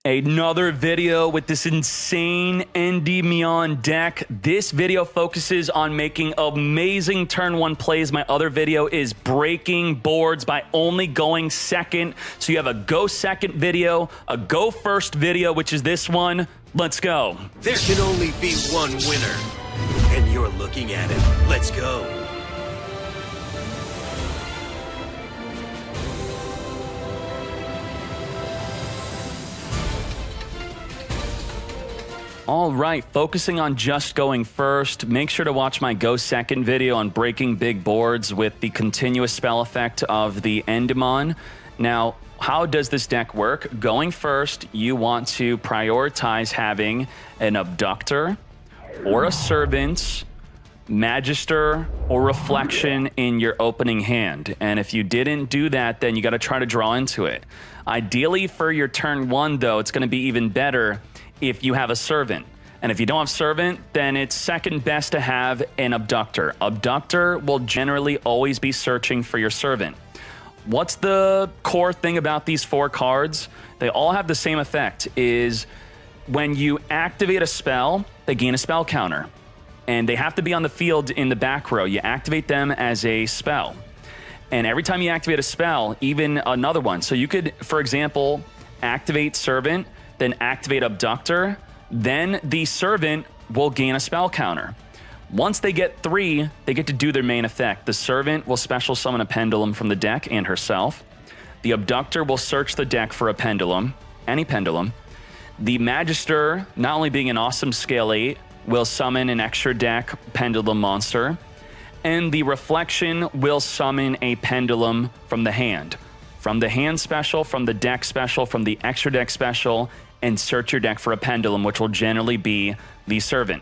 Another video with this insane Endymion deck. This video focuses on making amazing turn 1 plays. My other video is breaking boards by only going second. So you have a go second video, a go first video, which is this one. Let's go. There can only be one winner, and you're looking at it. Let's go. All right, focusing on just going first, make sure to watch my go second video on breaking big boards with the continuous spell effect of the Endymion. Now, how does this deck work? Going first, you want to prioritize having an Abductor or a Servant, Magister, or Reflection in your opening hand. And if you didn't do that, then you got to try to draw into it. Ideally, for your turn 1, though, it's going to be even better if you have a Servant. And if you don't have Servant, then it's second best to have an Abductor. Abductor will generally always be searching for your Servant. What's the core thing about these 4 cards? They all have the same effect, is when you activate a spell, they gain a spell counter. And they have to be on the field in the back row. You activate them as a spell. And every time you activate a spell, even another one. So you could, for example, activate Servant, then activate Abductor, then the Servant will gain a spell counter. Once they get 3, they get to do their main effect. The Servant will special summon a Pendulum from the deck and herself. The Abductor will search the deck for a Pendulum, any Pendulum. The Magister, not only being an awesome scale 8, will summon an extra deck Pendulum monster. And the Reflection will summon a Pendulum from the hand. From the hand special, from the deck special, from the extra deck special, and search your deck for a Pendulum, which will generally be the Servant.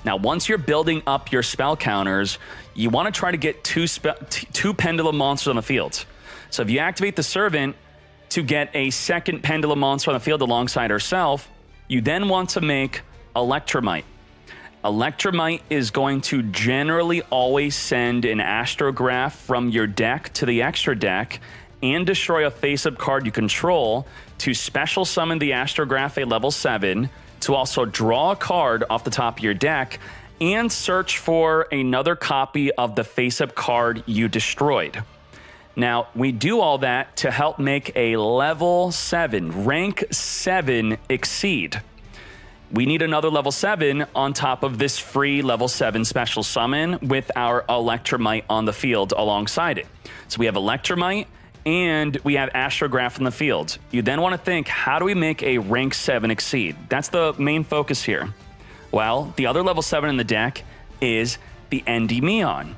Now, once you're building up your spell counters, you want to try to get two Pendulum monsters on the field. So if you activate the Servant to get a second Pendulum monster on the field alongside herself, you then want to make Electromite. Electromite is going to generally always send an Astrograph from your deck to the extra deck and destroy a face-up card you control to special summon the Astrograph at level 7, to also draw a card off the top of your deck, and search for another copy of the face-up card you destroyed. Now, we do all that to help make a level 7, rank 7 Exceed. We need another level 7 on top of this free level 7 special summon with our Electromite on the field alongside it. So we have Electromite, and we have Astrograph in the field. You then want to think, how do we make a rank 7 Exceed? That's the main focus here. Well, the other level 7 in the deck is the Endymion.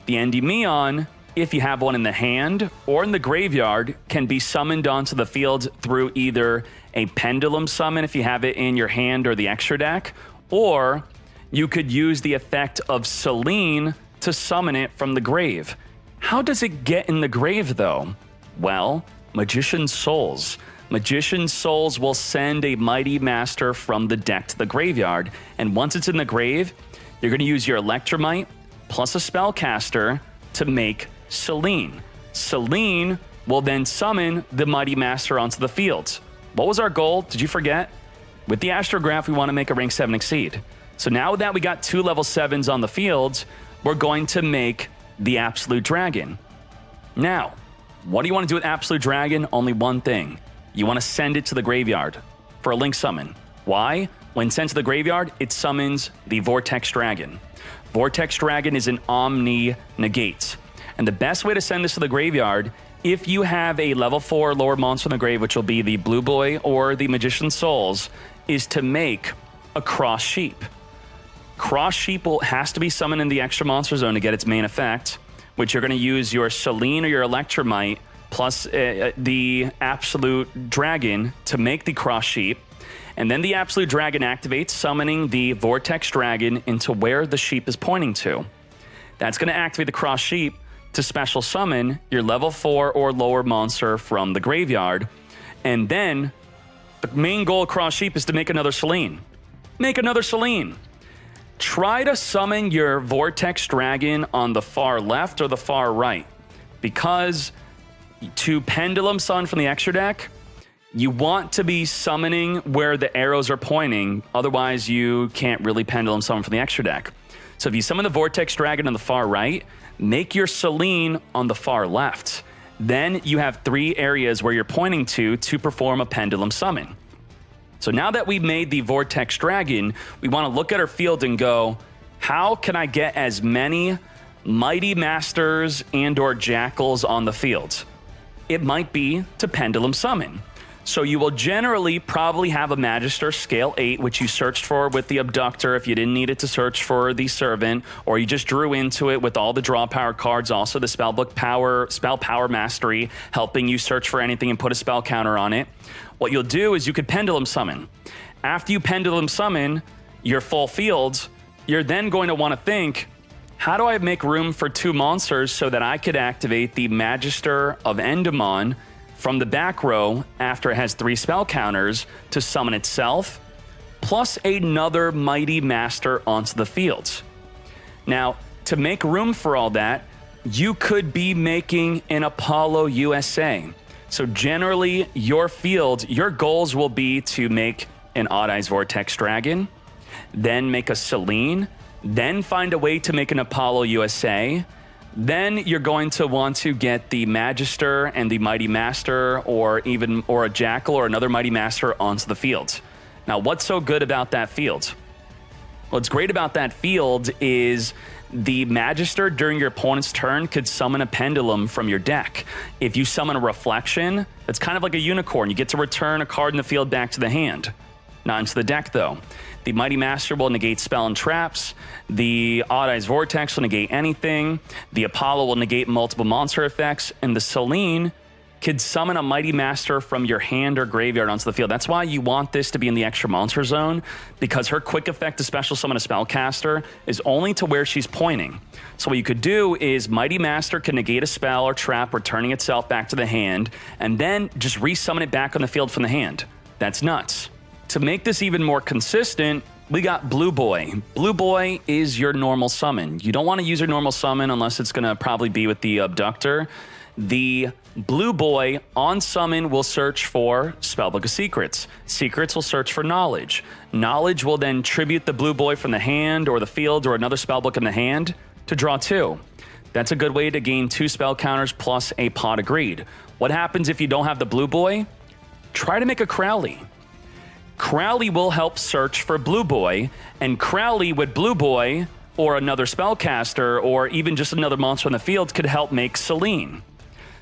The Endymion, if you have one in the hand or in the graveyard, can be summoned onto the field through either a Pendulum summon if you have it in your hand or the extra deck, or you could use the effect of Selene to summon it from the grave. How does it get in the grave, though? Well, Magician's Souls. Magician's Souls will send a Mighty Master from the deck to the graveyard, and once it's in the grave, you're going to use your Electromite plus a Spellcaster to make Selene. Selene will then summon the Mighty Master onto the field. What was our goal? Did you forget? With the Astrograph, we want to make a rank 7 Exceed. So now that we got 2 level 7s on the field, we're going to make the Absolute Dragon. Now, what do you want to do with Absolute Dragon? Only one thing. You want to send it to the graveyard for a Link Summon. Why? When sent to the graveyard, it summons the Vortex Dragon. Vortex Dragon is an Omni Negate. And the best way to send this to the graveyard, if you have a level 4 lower monster in the grave, which will be the Blue Boy or the Magician's Souls, is to make a Cross Sheep. Cross Sheep has to be summoned in the extra monster zone to get its main effect, which you're going to use your Selene or your Electromite plus the Absolute Dragon to make the Cross Sheep. And then the Absolute Dragon activates, summoning the Vortex Dragon into where the sheep is pointing to. That's going to activate the Cross Sheep to special summon your level 4 or lower monster from the graveyard. And then the main goal of Cross Sheep is to make another Selene. Make another Selene. Try to summon your Vortex Dragon on the far left or the far right, because to Pendulum summon from the extra deck, You want to be summoning where the arrows are pointing, otherwise you can't really pendulum summon from the extra deck. So if you summon the Vortex Dragon on the far right, make your Selene on the far left. Then you have 3 areas where you're pointing to perform a pendulum summon. So now that we've made the Vortex Dragon, we want to look at our field and go, how can I get as many Mighty Masters and or Jackals on the field? It might be to pendulum summon. So you will generally probably have a Magister scale 8, which you searched for with the Abductor if you didn't need it to search for the Servant, or you just drew into it with all the draw power cards, also the Spellbook Power, Spell Power Mastery, helping you search for anything and put a spell counter on it. What you'll do is you could pendulum summon. After you pendulum summon your full field, you're then going to want to think, how do I make room for 2 monsters so that I could activate the Magister of Endymion from the back row after it has 3 spell counters to summon itself, plus another Mighty Master onto the field. Now, to make room for all that, you could be making an Apollo USA. So generally, your field, your goals will be to make an Odd Eyes Vortex Dragon, then make a Selene, then find a way to make an Apollo USA. Then you're going to want to get the Magister and the Mighty Master or a Jackal or another Mighty Master onto the field. Now, what's so good about that field? What's great about that field is the Magister during your opponent's turn could summon a Pendulum from your deck. If you summon a Reflection, it's kind of like a Unicorn. You get to return a card in the field back to the hand. Not into the deck, though. The Mighty Master will negate spell and traps. The Odd Eyes Vortex will negate anything. The Apollo will negate multiple monster effects. And the Selene could summon a Mighty Master from your hand or graveyard onto the field. That's why you want this to be in the extra monster zone, because her quick effect to special summon a spellcaster is only to where she's pointing. So what you could do is Mighty Master can negate a spell or trap, returning itself back to the hand, and then just resummon it back on the field from the hand. That's nuts. To make this even more consistent, we got Blue Boy. Blue Boy is your normal summon. You don't want to use your normal summon unless it's going to probably be with the Abductor. The Blue Boy on summon will search for Spellbook of Secrets. Secrets will search for Knowledge. Knowledge will then tribute the Blue Boy from the hand or the field or another spellbook in the hand to draw 2. That's a good way to gain 2 spell counters plus a Pot of Greed. What happens if you don't have the Blue Boy? Try to make a Crowley. Crowley will help search for Blue Boy, and Crowley with Blue Boy or another spellcaster or even just another monster on the field could help make Selene.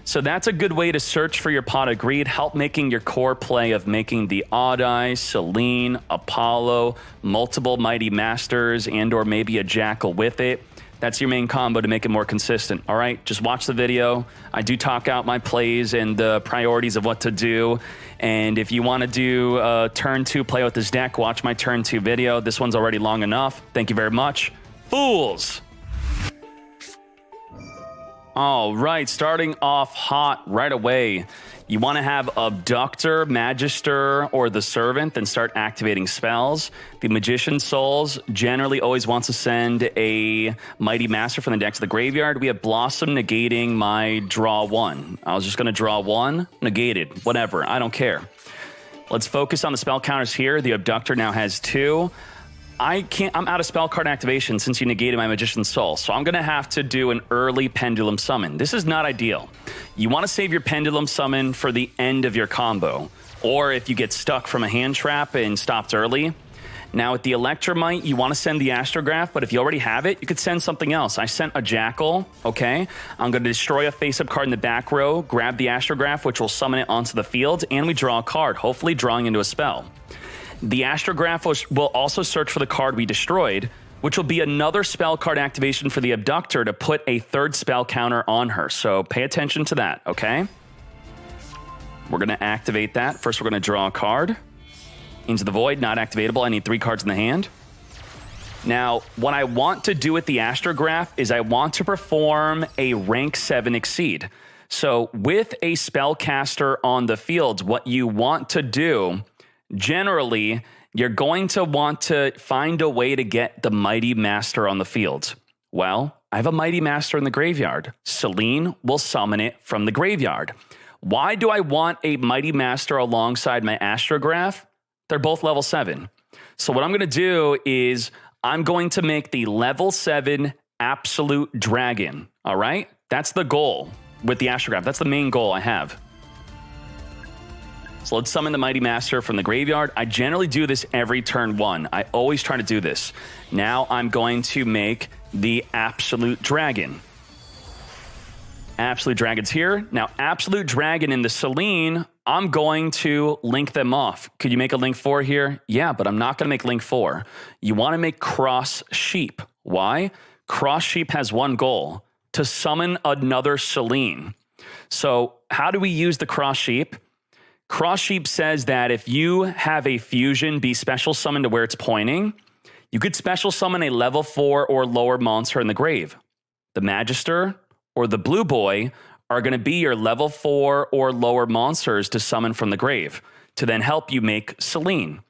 So that's a good way to search for your Pot of Greed, help making your core play of making the Odd Eye, Selene, Apollo, multiple Mighty Masters, and or maybe a Jackal with it. That's your main combo to make it more consistent, all right? Just watch the video. I do talk out my plays and the priorities of what to do. And if you want to do a turn 2 play with this deck, watch my turn 2 video. This one's already long enough. Thank you very much. Fools! All right, starting off hot right away. You want to have Abductor, Magister, or the Servant, then start activating spells. The Magician's Souls generally always wants to send a Mighty Master from the deck to the graveyard. We have Blossom negating my draw 1. I was just going to draw 1, negated, whatever, I don't care. Let's focus on the spell counters here. The Abductor now has 2. I'm out of spell card activation since you negated my Magician's Soul, so I'm going to have to do an early Pendulum Summon. This is not ideal. You want to save your Pendulum Summon for the end of your combo, or if you get stuck from a hand trap and stopped early. Now with the Electromite, you want to send the Astrograph, but if you already have it, you could send something else. I sent a Jackal, okay? I'm going to destroy a face-up card in the back row, grab the Astrograph, which will summon it onto the field, and we draw a card, hopefully drawing into a spell. The Astrograph will also search for the card we destroyed, which will be another spell card activation for the Abductor to put a 3rd spell counter on her. So pay attention to that, okay? We're going to activate that. First, we're going to draw a card. Into the Void, not activatable. I need 3 cards in the hand. Now, what I want to do with the Astrograph is I want to perform a rank 7 Exceed. So with a spellcaster on the field, what you want to do, generally, you're going to want to find a way to get the Mighty Master on the field. Well, I have a Mighty Master in the graveyard. Selene will summon it from the graveyard. Why do I want a Mighty Master alongside my Astrograph? They're both level 7. So what I'm going to do is I'm going to make the level 7 Absolute Dragon. All right? That's the goal with the Astrograph. That's the main goal I have. So let's summon the Mighty Master from the graveyard. I generally do this every turn 1. I always try to do this. Now I'm going to make the Absolute Dragon. Absolute Dragon's here. Now, Absolute Dragon and the Selene, I'm going to link them off. Could you make a link 4 here? Yeah, but I'm not going to make link 4. You want to make Cross Sheep. Why? Cross Sheep has one goal, to summon another Selene. So how do we use the Cross Sheep? Cross Sheep says that if you have a fusion be special summoned to where it's pointing, you could special summon a level 4 or lower monster in the grave. The Magister or the Blue Boy are going to be your level 4 or lower monsters to summon from the grave to then help you make Selene.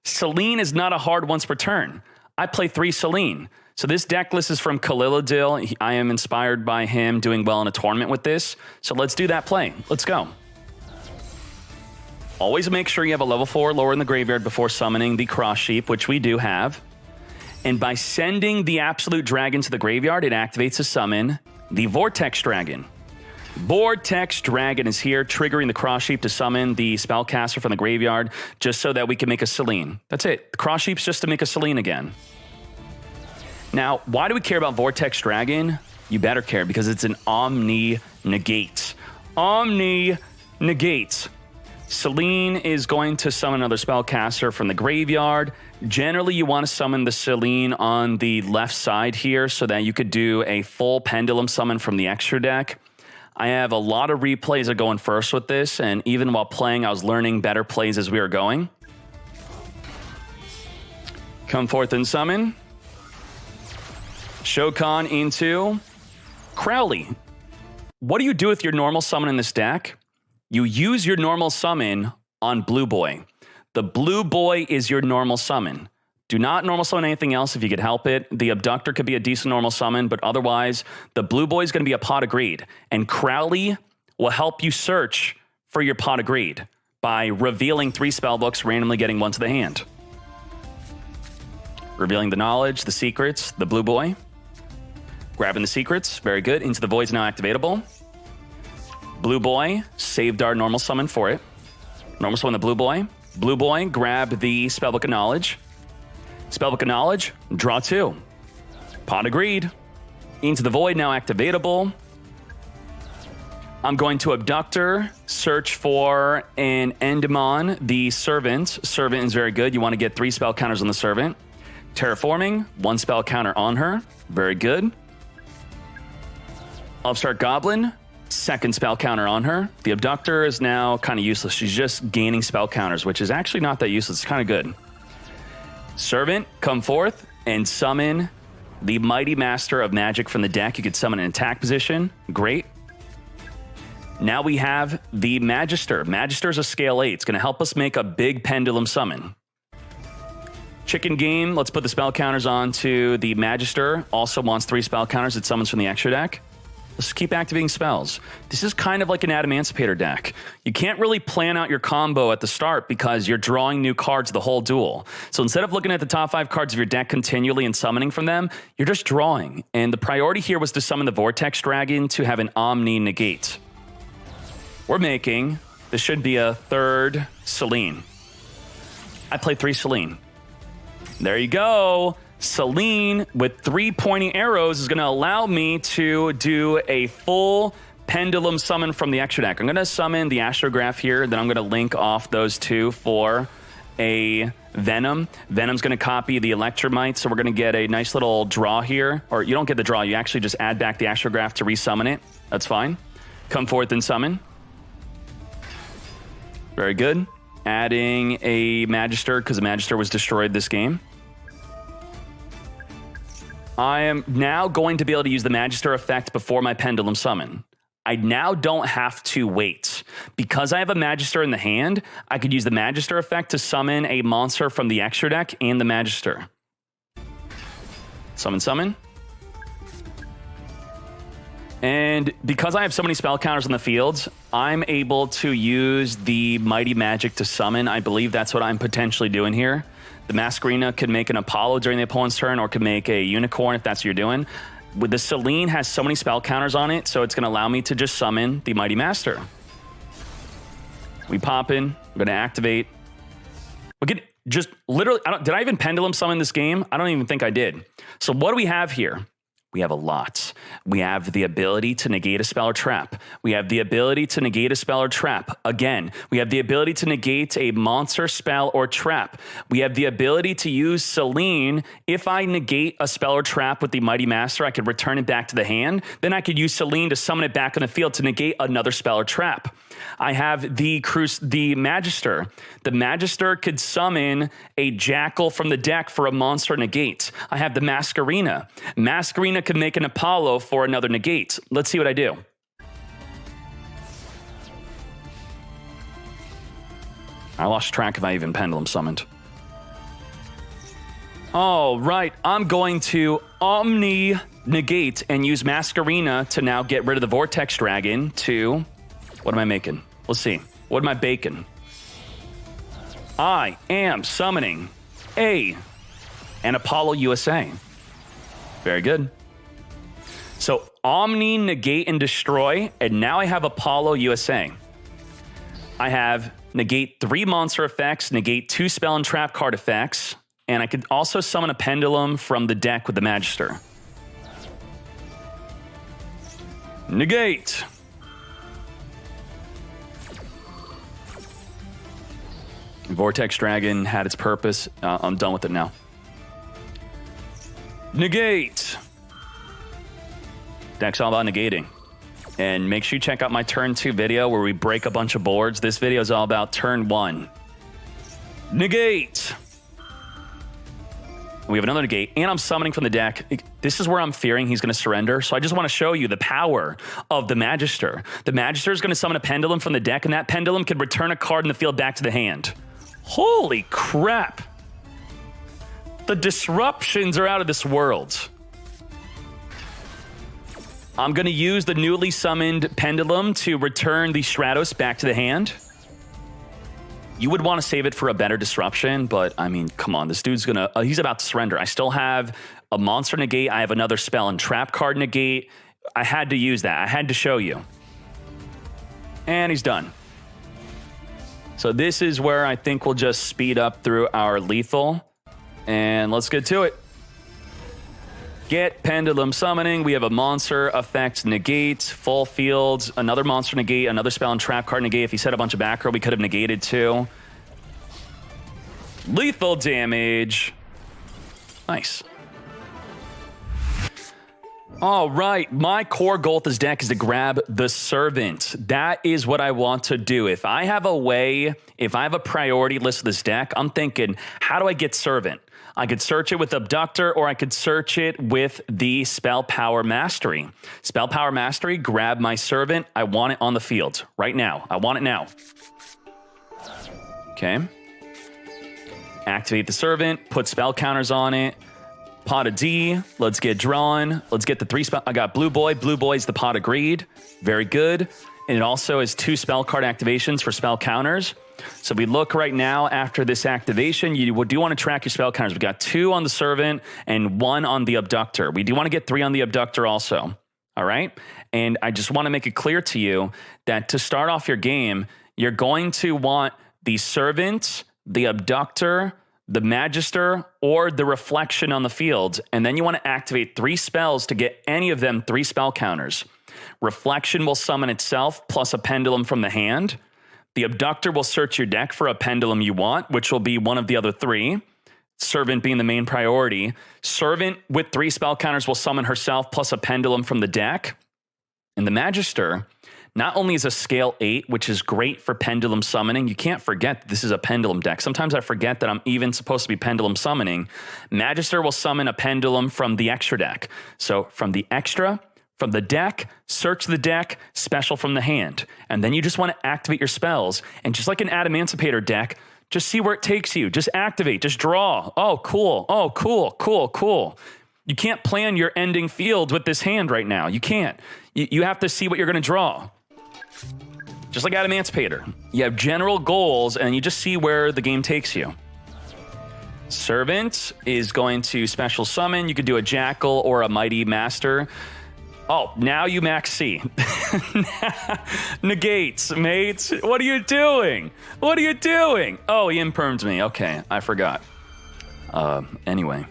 Selene is not a hard once per turn. I play 3 Selene. So this deck list is from Kalilidil. I am inspired by him doing well in a tournament with this. So let's do that play. Let's go. Always make sure you have a level 4 lower in the graveyard before summoning the Cross Sheep, which we do have. And by sending the Absolute Dragon to the graveyard, it activates to summon the Vortex Dragon. Vortex Dragon is here, triggering the Cross Sheep to summon the Spellcaster from the graveyard, just so that we can make a Selene. That's it. The Cross Sheep's just to make a Selene again. Now, why do we care about Vortex Dragon? You better care, because it's an Omni-Negate. Omni-Negate. Selene is going to summon another Spellcaster from the graveyard. Generally, you want to summon the Selene on the left side here so that you could do a full Pendulum summon from the extra deck. I have a lot of replays of going first with this, and even while playing, I was learning better plays as we were going. Come forth and summon. Shokan into Crowley. What do you do with your normal summon in this deck? You use your normal summon on Blue Boy. The Blue Boy is your normal summon. Do not normal summon anything else if you could help it. The Abductor could be a decent normal summon, but otherwise, the Blue Boy is going to be a Pot of Greed. And Crowley will help you search for your Pot of Greed by revealing 3 spellbooks, randomly getting 1 to the hand. Revealing the knowledge, the secrets, the Blue Boy. Grabbing the secrets, very good. Into the Void's now activatable. Blue Boy, saved our normal summon for it. Normal summon the Blue Boy. Blue Boy, grab the Spellbook of Knowledge. Spellbook of Knowledge, draw 2. Pot of Greed. Into the Void, now activatable. I'm going to Abductor, search for an Endymion, the Servant. Servant is very good. You want to get 3 spell counters on the Servant. Terraforming, 1 spell counter on her. Very good. Upstart Goblin, 2nd spell counter on her. The Abductor is now kind of useless. She's just gaining spell counters, which is actually not that useless. It's kind of good. Servant, come forth and summon the Mighty Master of Magic from the deck. You could summon an attack position. Great. Now we have the Magister. Magister is a scale 8. It's going to help us make a big Pendulum summon. Chicken game. Let's put the spell counters on to the Magister. Also wants 3 spell counters. It summons from the extra deck. Let's keep activating spells. This is kind of like an Adamantipator deck. You can't really plan out your combo at the start because you're drawing new cards the whole duel. So instead of looking at the top 5 cards of your deck continually and summoning from them, you're just drawing. And the priority here was to summon the Vortex Dragon to have an Omni-Negate. We're making, this should be a 3rd Selene. I played 3 Selene. There you go. Selene with 3 pointing arrows is going to allow me to do a full Pendulum summon from the extra deck. I'm going to summon the Astrograph here, then I'm going to link off those 2 for a Venom. Venom's going to copy the Electromite, so we're going to get a nice little draw here. Or you don't get the draw, you actually just add back the Astrograph to resummon it. That's fine. Come forth and summon. Very good. Adding a Magister, because the Magister was destroyed this game. I am now going to be able to use the Magister effect before my Pendulum summon. I now don't have to wait. Because I have a Magister in the hand, I could use the Magister effect to summon a monster from the extra deck and the Magister. Summon, summon. And because I have so many spell counters in the field, I'm able to use the Mighty Magic to summon. I believe that's what I'm potentially doing here. The Masquerena could make an Apollo during the opponent's turn, or could make a Unicorn if that's what you're doing. With the Selene has so many spell counters on it, so it's going to allow me to just summon the Mighty Master. We pop in. I'm going to activate. Look at just literally. Did I even Pendulum summon this game? I don't even think I did. So what do we have here? We have a lot. We have the ability to negate a spell or trap. We have the ability to negate a spell or trap. Again, we have the ability to negate a monster spell or trap. We have the ability to use Selene. If I negate a spell or trap with the Mighty Master, I could return it back to the hand. Then I could use Selene to summon it back on the field to negate another spell or trap. I have the Magister. The Magister could summon a Jackal from the deck for a monster negate. I have the Masquerena. Masquerena could make an Apollo for another negate. Let's see what I do. I lost track if I even Pendulum summoned. All right, I'm going to Omni negate and use Masquerena to now get rid of the Vortex Dragon to... What am I making? Let's see. What am I baking? I am summoning an Apollo USA. Very good. So Omni, negate, and destroy, and now I have Apollo USA. I have negate 3 monster effects, negate 2 spell and trap card effects, and I could also summon a Pendulum from the deck with the Magister. Negate. Vortex Dragon had its purpose. I'm done with it now. Negate. Deck's all about negating. And make sure you check out my turn 2 video where we break a bunch of boards. This video is all about turn 1. Negate. We have another negate, and I'm summoning from the deck. This is where I'm fearing he's going to surrender. So I just want to show you the power of the Magister. The Magister is going to summon a Pendulum from the deck, and that Pendulum can return a card in the field back to the hand. Holy crap. The disruptions are out of this world. I'm going to use the newly summoned Pendulum to return the Stratos back to the hand. You would want to save it for a better disruption, but I mean, come on, this dude's gonna, he's about to surrender. I still have a monster negate. I have another spell and trap card negate. I had to use that. I had to show you. And he's done. So this is where I think we'll just speed up through our lethal. And let's get to it. Get Pendulum summoning. We have a monster effect negate, full field, another monster negate, another spell and trap card negate. If he said a bunch of back row, we could have negated too. Lethal damage. Nice. All right, my core goal with this deck is to grab the Servant. That is what I want to do. If I have a way, if I have a priority list of this deck, I'm thinking, how do I get Servant? I could search it with Abductor, or I could search it with the Spell Power Mastery. Spell Power Mastery, grab my Servant. I want it on the field right now. I want it now. Okay. Activate the Servant, put spell counters on it. Pot of D, let's get drawn. Let's get the 3 spell. I got Blue Boy. Blue Boy's the Pot of Greed. Very good. And it also has 2 spell card activations for spell counters. So we look right now after this activation, you do want to track your spell counters. We got 2 on the Servant and 1 on the Abductor. We do want to get 3 on the Abductor also. All right. And I just want to make it clear to you that to start off your game, you're going to want the Servant, the Abductor, the Magister, or the Reflection on the field, and then you want to activate 3 spells to get any of them 3 spell counters. Reflection will summon itself plus a Pendulum from the hand. The Abductor will search your deck for a Pendulum you want, which will be one of the other 3. Servant being the main priority. Servant with 3 spell counters will summon herself plus a Pendulum from the deck. And the Magister not only is a scale 8, which is great for Pendulum summoning. You can't forget this is a Pendulum deck. Sometimes I forget that I'm even supposed to be Pendulum summoning. Magister will summon a Pendulum from the extra deck. So from the extra, from the deck, search the deck, special from the hand. And then you just want to activate your spells. And just like an Adamantipator deck, just see where it takes you. Just activate, just draw. Oh, cool. Oh, cool, cool, cool. You can't plan your ending field with this hand right now. You can't. You have to see what you're going to draw. Just like Adamantipator. You have general goals, and you just see where the game takes you. Servant is going to special summon. You could do a Jackal or a Mighty Master. Oh, now you max C. Negates, mates. What are you doing? What are you doing? Oh, he imperms me. Okay, I forgot. Anyway.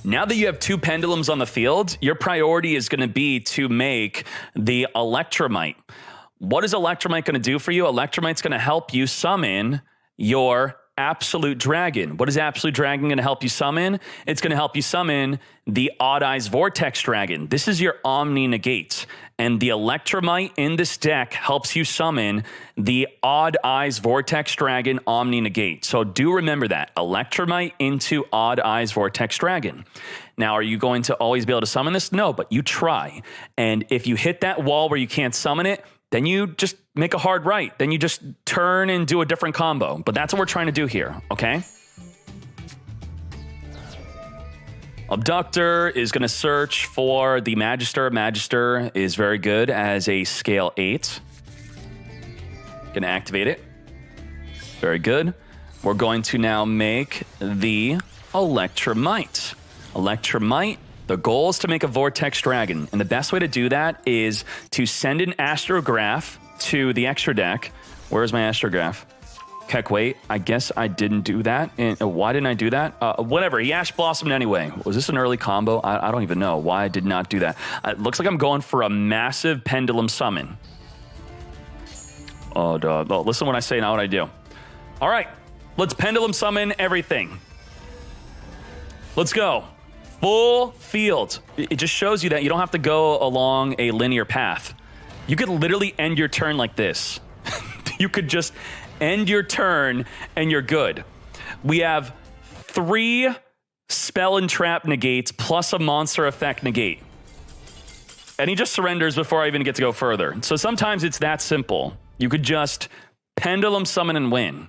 Now that you have 2 pendulums on the field, your priority is going to be to make the Electromite. What is Electromite going to do for you? Electromite's going to help you summon your Absolute Dragon. What is Absolute Dragon going to help you summon? It's going to help you summon the Odd Eyes Vortex Dragon. This is your Omni Negates. And the Electromite in this deck helps you summon the Odd Eyes Vortex Dragon Omni Negate. So do remember that. Electromite into Odd Eyes Vortex Dragon. Now, are you going to always be able to summon this? No, but you try. And if you hit that wall where you can't summon it, then you just make a hard right. Then you just turn and do a different combo. But that's what we're trying to do here, okay? Abductor is going to search for the Magister. Magister is very good as a scale 8. Going to activate it. Very good. We're going to now make the Electromite. Electromite. The goal is to make a Vortex Dragon, and the best way to do that is to send an Astrograph to the extra deck. Where's my Astrograph? Heck, wait, I guess I didn't do that. And why didn't I do that? Whatever, he Ash Blossomed anyway. Was this an early combo? I don't even know why I did not do that. It looks like I'm going for a massive Pendulum Summon. Oh, dog. Oh, listen when I say, not what I do. All right, let's Pendulum Summon everything. Let's go. Full field. It just shows you that you don't have to go along a linear path. You could literally end your turn like this. You could just end your turn and you're good. We have 3 spell and trap negates plus a monster effect negate. And he just surrenders before I even get to go further. So sometimes it's that simple. You could just Pendulum Summon and win.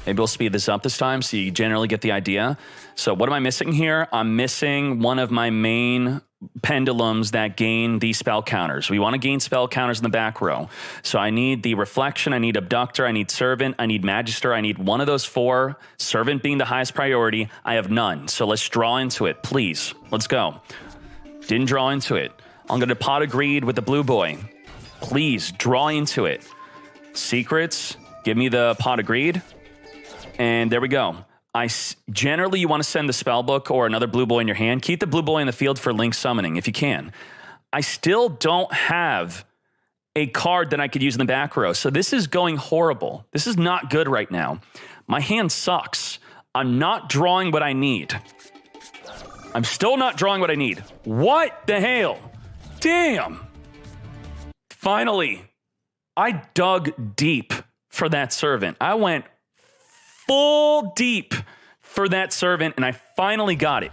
Maybe we'll speed this up this time so you generally get the idea. So what am I missing here? I'm missing one of my main pendulums that gain the spell counters. We want to gain spell counters in the back row. So I need the Reflection, I need Abductor, I need Servant, I need Magister, I need one of those 4. Servant being the highest priority. I have none. So let's draw into it, please. Let's go. Didn't draw into it. I'm going to Pot of Greed with the Blue Boy. Please draw into it. Secrets, give me the Pot of Greed. And there we go. Generally, you want to send the Spellbook or another Blue Boy in your hand. Keep the Blue Boy in the field for Link Summoning if you can. I still don't have a card that I could use in the back row. So this is going horrible. This is not good right now. My hand sucks. I'm not drawing what I need. I'm still not drawing what I need. What the hell? Damn. Finally, I dug deep for that Servant. I went full deep for that Servant, and I finally got it.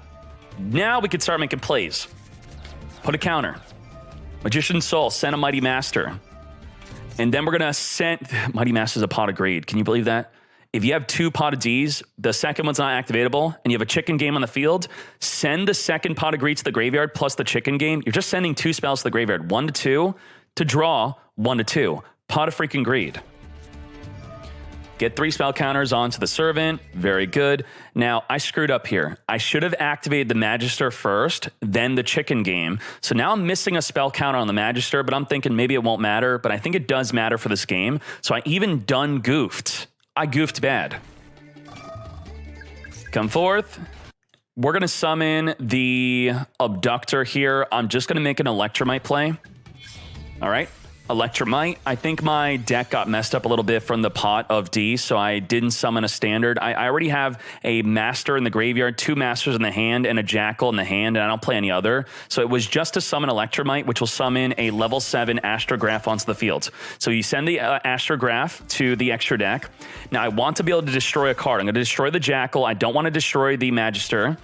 Now we can start making plays. Put a counter. Magician's Soul, send a Mighty Master. And then we're going to send... Mighty Master's a Pot of Greed. Can you believe that? If you have 2 Pot of Ds, the second one's not activatable, and you have a Chicken Game on the field, send the second Pot of Greed to the graveyard plus the Chicken Game. You're just sending 2 spells to the graveyard. 1 to 2 to draw 1 to 2. Pot of freaking Greed. Get 3 spell counters onto the Servant. Very good. Now, I screwed up here. I should have activated the Magister first, then the Chicken Game. So now I'm missing a spell counter on the Magister, but I'm thinking maybe it won't matter, but I think it does matter for this game. So I even done goofed. I goofed bad. Come forth. We're going to summon the Abductor here. I'm just going to make an Electromite play. All right. Electromite. I think my deck got messed up a little bit from the pot of D, so I didn't summon a standard. I already have a Master in the graveyard, 2 Masters in the hand, and a Jackal in the hand, and I don't play any other. So it was just to summon Electromite, which will summon a level 7 Astrograph onto the field. So you send the Astrograph to the extra deck. Now I want to be able to destroy a card. I'm going to destroy the Jackal. I don't want to destroy the Magister.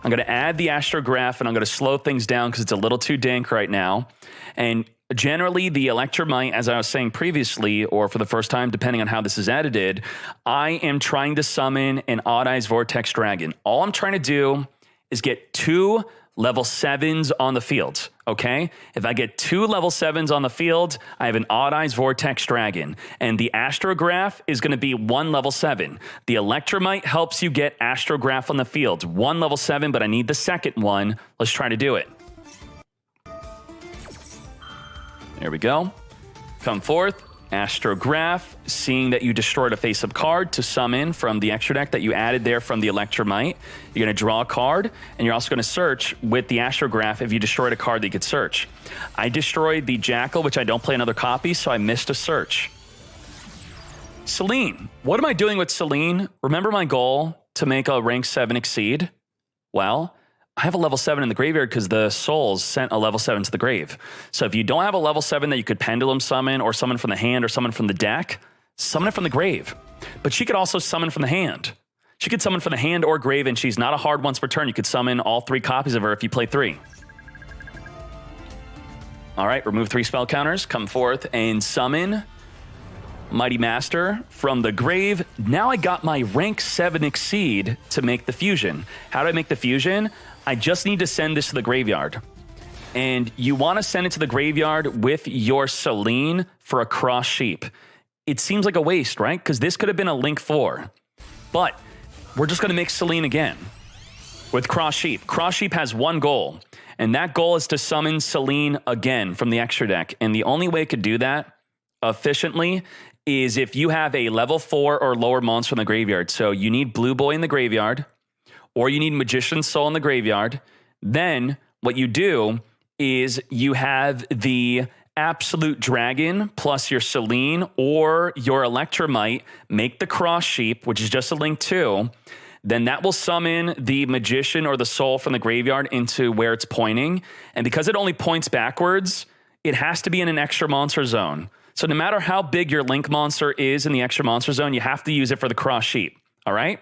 I'm going to add the Astrograph, and I'm going to slow things down because it's a little too dank right now. And generally, the Electromite, as I was saying previously, or for the first time, depending on how this is edited, I am trying to summon an Odd Eyes Vortex Dragon. All I'm trying to do is get 2 level 7s on the field, okay? If I get 2 level 7s on the field, I have an Odd Eyes Vortex Dragon, and the Astrograph is going to be 1 level 7. The Electromite helps you get Astrograph on the field, 1 level 7, but I need the second one. Let's try to do it. There we go. Come forth. Astrograph, seeing that you destroyed a face-up card to summon from the extra deck that you added there from the Electromite. You're going to draw a card, and you're also going to search with the Astrograph if you destroyed a card that you could search. I destroyed the Jackal, which I don't play another copy, so I missed a search. Selene. What am I doing with Selene? Remember my goal to make a rank 7 exceed? Well, I have a level 7 in the graveyard because the souls sent a level 7 to the grave. So if you don't have a level 7 that you could pendulum summon or summon from the hand or summon from the deck, summon it from the grave. But she could also summon from the hand. She could summon from the hand or grave, and she's not a hard once per turn. You could summon all 3 copies of her if you play 3. All right, remove 3 spell counters, come forth and summon Mighty Master from the grave. Now I got my rank 7 exceed to make the fusion. How do I make the fusion? I just need to send this to the graveyard. And you want to send it to the graveyard with your Selene for a cross sheep. It seems like a waste, right? Because this could have been a Link 4. But we're just going to make Selene again with cross sheep. Cross sheep has one goal, and that goal is to summon Selene again from the extra deck. And the only way it could do that efficiently is if you have a level 4 or lower monster in the graveyard. So you need Blue Boy in the graveyard, or you need Magician's Soul in the graveyard. Then what you do is you have the Absolute Dragon plus your Selene or your Electromite make the cross sheep, which is just a Link 2. Then that will summon the Magician or the Soul from the graveyard into where it's pointing. And because it only points backwards, it has to be in an extra monster zone. So no matter how big your Link monster is in the extra monster zone, you have to use it for the cross sheep, all right?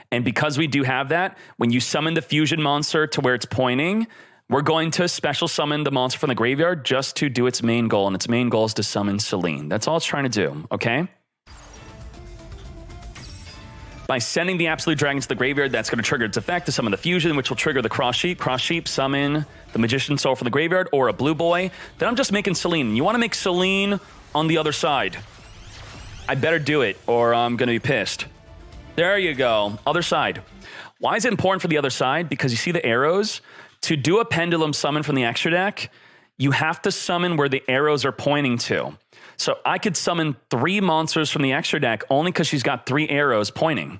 And because we do have that, when you summon the fusion monster to where it's pointing, we're going to special summon the monster from the graveyard just to do its main goal, and its main goal is to summon Selene. That's all it's trying to do, okay? By sending the Absolute Dragon to the graveyard, that's going to trigger its effect to summon the fusion, which will trigger the cross sheep. Cross sheep, summon the Magician's Soul from the graveyard or a Blue Boy. Then I'm just making Selene. You want to make Selene on the other side. I better do it or I'm going to be pissed. There you go. Other side. Why is it important for the other side? Because you see the arrows? To do a pendulum summon from the extra deck, you have to summon where the arrows are pointing to. So I could summon 3 monsters from the extra deck only because she's got 3 arrows pointing.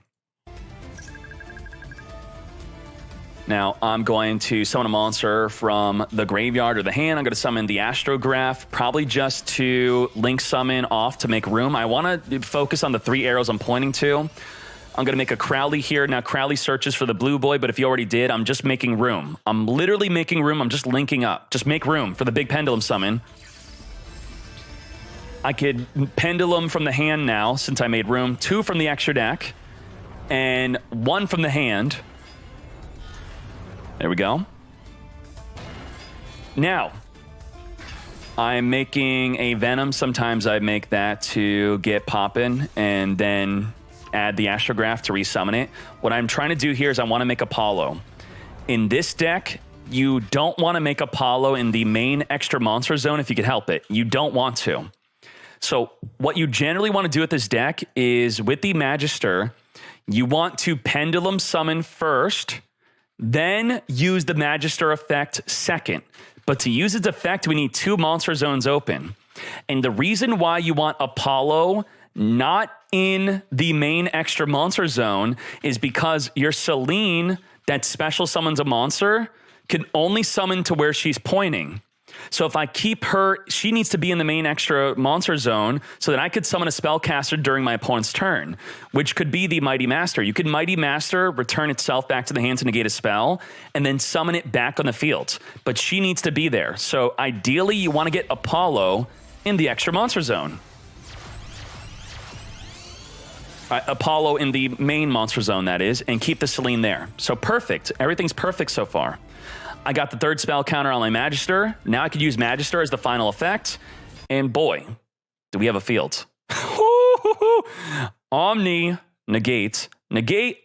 Now I'm going to summon a monster from the graveyard or the hand. I'm going to summon the Astrograph, probably just to link summon off to make room. I want to focus on the 3 arrows I'm pointing to. I'm going to make a Crowley here. Now, Crowley searches for the Blue Boy, but if you already did, I'm just making room. I'm literally making room. I'm just linking up. Just make room for the big pendulum summon. I could pendulum from the hand now, since I made room. 2 from the extra deck, and 1 from the hand. There we go. Now, I'm making a Venom. Sometimes I make that to get poppin', and then add the Astrograph to resummon it. What I'm trying to do here is I want to make Apollo. In this deck, you don't want to make Apollo in the main extra monster zone if you can help it. You don't want to. So what you generally want to do with this deck is with the Magister, you want to pendulum summon first, then use the Magister effect second. But to use its effect, we need 2 monster zones open. And the reason why you want Apollo not in the main extra monster zone is because your Selene that special summons a monster can only summon to where she's pointing. So if I keep her, she needs to be in the main extra monster zone so that I could summon a spellcaster during my opponent's turn, which could be the Mighty Master. You could Mighty Master, return itself back to the hand to negate a spell, and then summon it back on the field. But she needs to be there. So ideally, you want to get Apollo in the extra monster zone. Apollo in the main monster zone, that is, and keep the Selene there. So perfect. Everything's perfect so far. I got the 3rd spell counter on my Magister. Now I could use Magister as the final effect. And boy, do we have a field. Omni, negate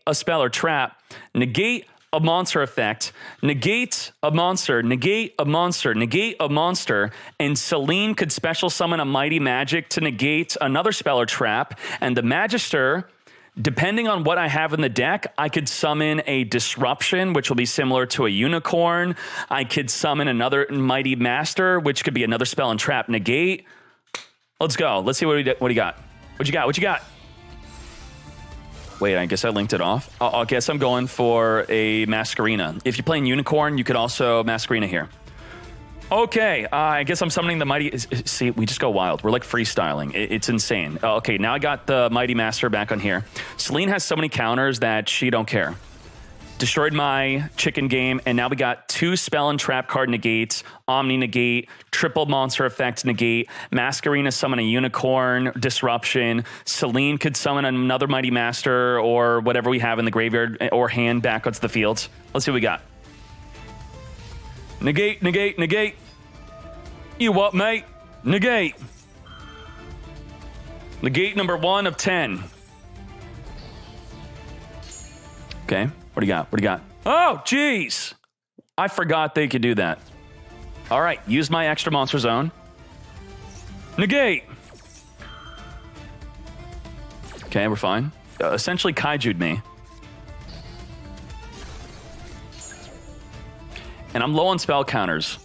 a spell or trap, negate a monster effect, negate a monster, negate a monster, negate a monster, and Celine could special summon a Mighty Magic to negate another spell or trap, and the Magister, depending on what I have in the deck, I could summon a Disruption, which will be similar to a Unicorn. I could summon another Mighty Master, which could be another spell and trap negate. Let's go. Let's see what you got. What you got? What you got? Wait, I guess I linked it off. I guess I'm going for a Masquerena. If you're playing Unicorn, you could also Masquerena here. Okay, I guess I'm summoning the Mighty... See, we just go wild. We're like freestyling. It's insane. Okay, now I got the Mighty Master back on here. Celine has so many counters that she don't care. Destroyed my chicken game, and now we got 2 spell and trap card negates, Omni negate, triple monster effect negate, Masquerena summon a Unicorn, Disruption, Celine could summon another Mighty Master or whatever we have in the graveyard or hand back onto the field. Let's see what we got. Negate, negate, negate. You what, mate? Negate. Negate number 1 of 10. Okay, what do you got? What do you got? Oh, jeez. I forgot they could do that. All right, use my extra monster zone. Negate. Okay, we're fine. Essentially kaiju'd me. And I'm low on spell counters.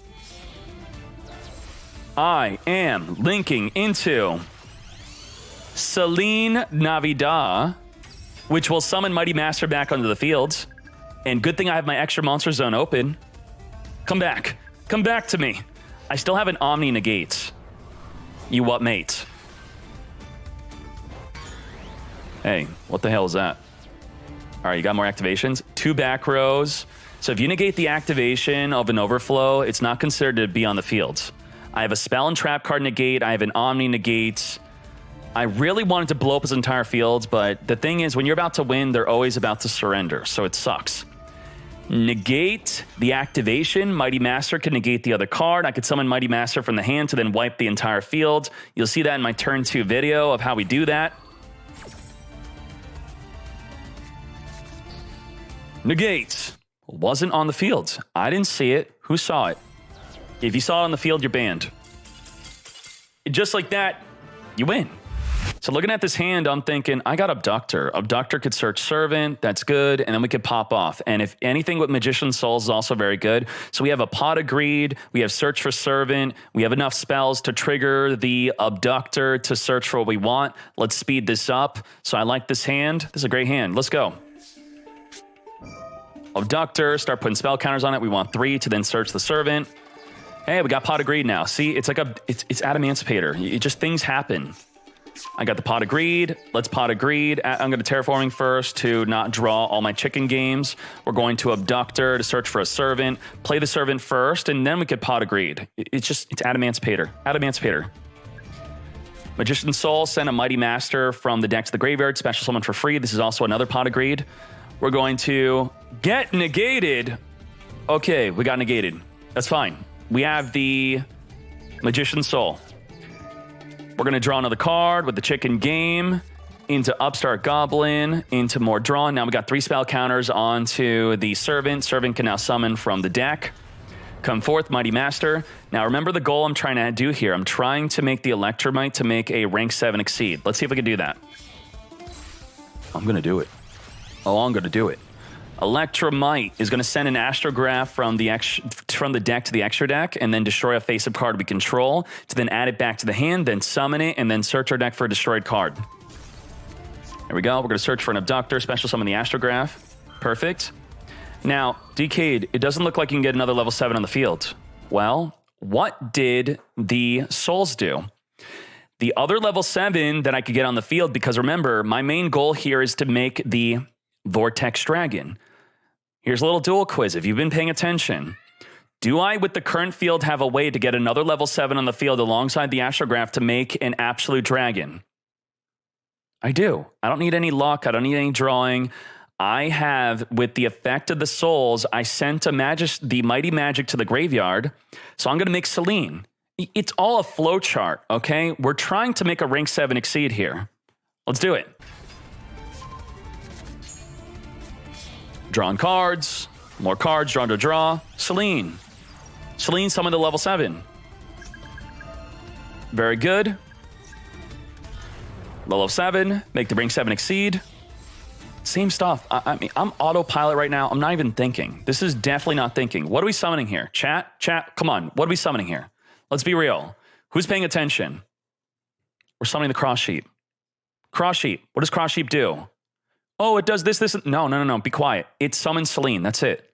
I am linking into Celine Navidad, which will summon Mighty Master back onto the field. And good thing I have my extra monster zone open. Come back. Come back to me. I still have an Omni negate. You what, mate? Hey, what the hell is that? All right, you got more activations. 2 back rows. So if you negate the activation of an overflow, it's not considered to be on the field. I have a spell and trap card negate. I have an Omni negate. I really wanted to blow up his entire field, but the thing is, when you're about to win, they're always about to surrender, so it sucks. Negate the activation. Mighty Master can negate the other card. I could summon Mighty Master from the hand to then wipe the entire field. You'll see that in my turn 2 video of how we do that. Negate. Wasn't on the field. I didn't see it. Who saw it? If you saw it on the field, you're banned. Just like that, you win. So looking at this hand, I'm thinking, I got Abductor. Abductor could search Servant. That's good. And then we could pop off. And if anything with Magician's Souls is also very good. So we have a Pot of Greed. We have Search for Servant. We have enough spells to trigger the Abductor to search for what we want. Let's speed this up. So I like this hand. This is a great hand. Let's go. Abductor, start putting spell counters on it. We want 3 to then search the Servant. Hey, we got Pot of Greed now. See, it's like it's Adamancipator. It just, things happen. I got the Pot of Greed. Let's Pot of Greed. I'm going to Terraforming first to not draw all my chicken games. We're going to Abductor to search for a Servant. Play the Servant first, and then we could Pot of Greed. It's Adamancipator. Adamancipator. Magician's Soul, send a Mighty Master from the deck to the graveyard. Special summon for free. This is also another Pot of Greed. We're going to get negated. Okay, we got negated. That's fine. We have the Magician's Soul. We're going to draw another card with the chicken game into Upstart Goblin, into more draw. Now we got 3 spell counters onto the Servant. Servant can now summon from the deck. Come forth, Mighty Master. Now remember the goal I'm trying to do here. I'm trying to make the Electromite to make a rank 7 exceed. Let's see if we can do that. I'm going to do it. Oh, I'm going to do it. Electromite is going to send an Astrograph from the deck to the extra deck and then destroy a face-up card we control to then add it back to the hand, then summon it, and then search our deck for a destroyed card. There we go. We're going to search for an Abductor, special summon the Astrograph. Perfect. Now, Dkayed, it doesn't look like you can get another level 7 on the field. Well, what did the Souls do? The other level 7 that I could get on the field, because remember, my main goal here is to make the Vortex Dragon. Here's a little duel quiz if you've been paying attention. Do I, with the current field, have a way to get another level 7 on the field alongside the Astrograph to make an absolute dragon? I do. I don't need any luck. I don't need any drawing. I have, with the effect of the Souls, I sent the Mighty Magic to the graveyard, so I'm going to make Celine. It's all a flow chart, okay? We're trying to make a rank 7 exceed here. Let's do it. Drawing cards. More cards, draw to draw. Selene. Selene summoned to level 7. Very good. Level 7, make the bring 7 exceed. Same stuff. I mean, I'm autopilot right now. I'm not even thinking. This is definitely not thinking. What are we summoning here? Chat, come on. What are we summoning here? Let's be real. Who's paying attention? We're summoning the cross sheep. Cross sheep. What does cross sheep do? Oh, it does this. No. Be quiet. It summons Selene. That's it.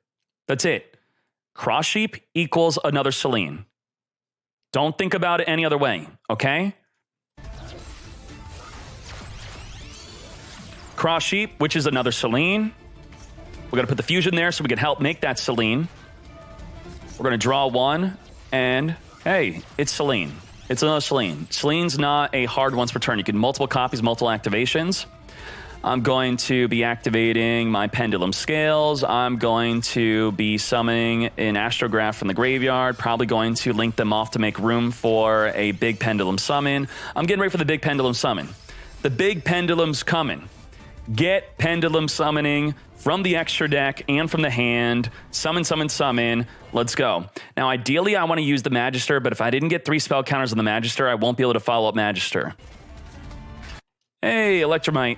That's it. Cross sheep equals another Selene. Don't think about it any other way, okay? Cross sheep, which is another Selene. We're going to put the fusion there so we can help make that Selene. We're going to draw 1, and hey, it's Selene. It's another Selene. Selene's not a hard once per turn. You can multiple copies, multiple activations. I'm going to be activating my Pendulum Scales. I'm going to be summoning an Astrograph from the graveyard. Probably going to link them off to make room for a big Pendulum Summon. I'm getting ready for the big Pendulum Summon. The big Pendulum's coming. Get Pendulum Summoning from the extra deck and from the hand. Summon, summon, summon. Let's go. Now, ideally, I want to use the Magister, but if I didn't get 3 spell counters on the Magister, I won't be able to follow up Magister. Hey, Electromite.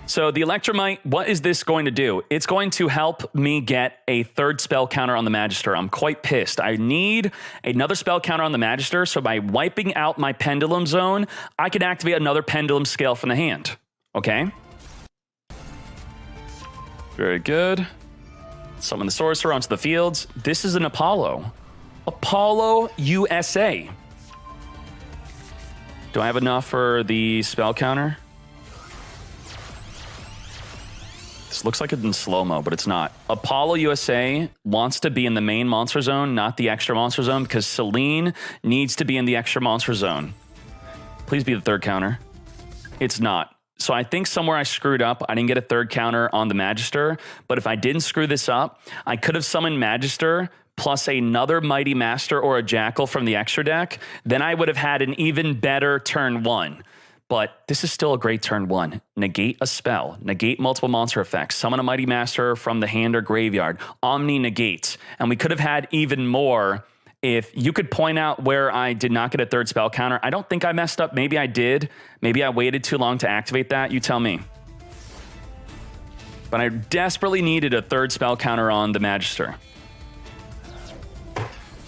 So the Electromite, what is this going to do? It's going to help me get a 3rd spell counter on the Magister. I'm quite pissed. I need another spell counter on the Magister, so by wiping out my Pendulum Zone, I can activate another Pendulum Scale from the hand. Okay? Very good. Summon the Sorcerer onto the fields. This is an Apollo. Apollo USA. Do I have enough for the spell counter? This looks like it's in slow-mo, but it's not. Apollo USA wants to be in the main monster zone, not the extra monster zone, because Selene needs to be in the extra monster zone. Please be the 3rd counter. It's not. So I think somewhere I screwed up. I didn't get a 3rd counter on the Magister, but if I didn't screw this up, I could have summoned Magister plus another Mighty Master or a Jackal from the extra deck. Then I would have had an even better turn 1. But this is still a great turn 1. Negate a spell. Negate multiple monster effects. Summon a Mighty Master from the hand or graveyard. Omni negates. And we could have had even more if you could point out where I did not get a 3rd spell counter. I don't think I messed up. Maybe I did. Maybe I waited too long to activate that. You tell me. But I desperately needed a 3rd spell counter on the Magister.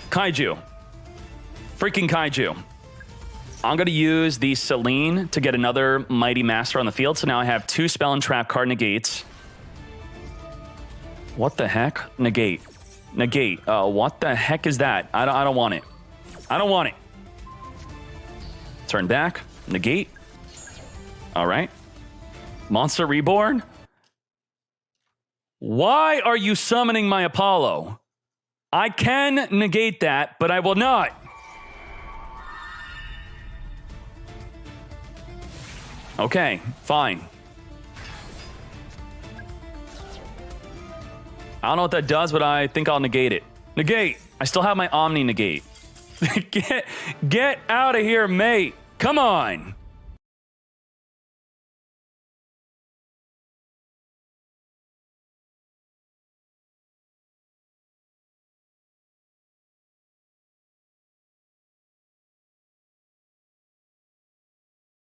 Kaiju. Freaking Kaiju. I'm going to use the Selene to get another Mighty Master on the field. So now I have 2 spell and trap card negates. What the heck? Negate. Negate. What the heck is that? I don't want it. I don't want it. Turn back. Negate. All right. Monster Reborn. Why are you summoning my Apollo? I can negate that, but I will not. Okay, fine. I don't know what that does, but I think I'll negate it. Negate! I still have my Omni negate. Get out of here, mate! Come on!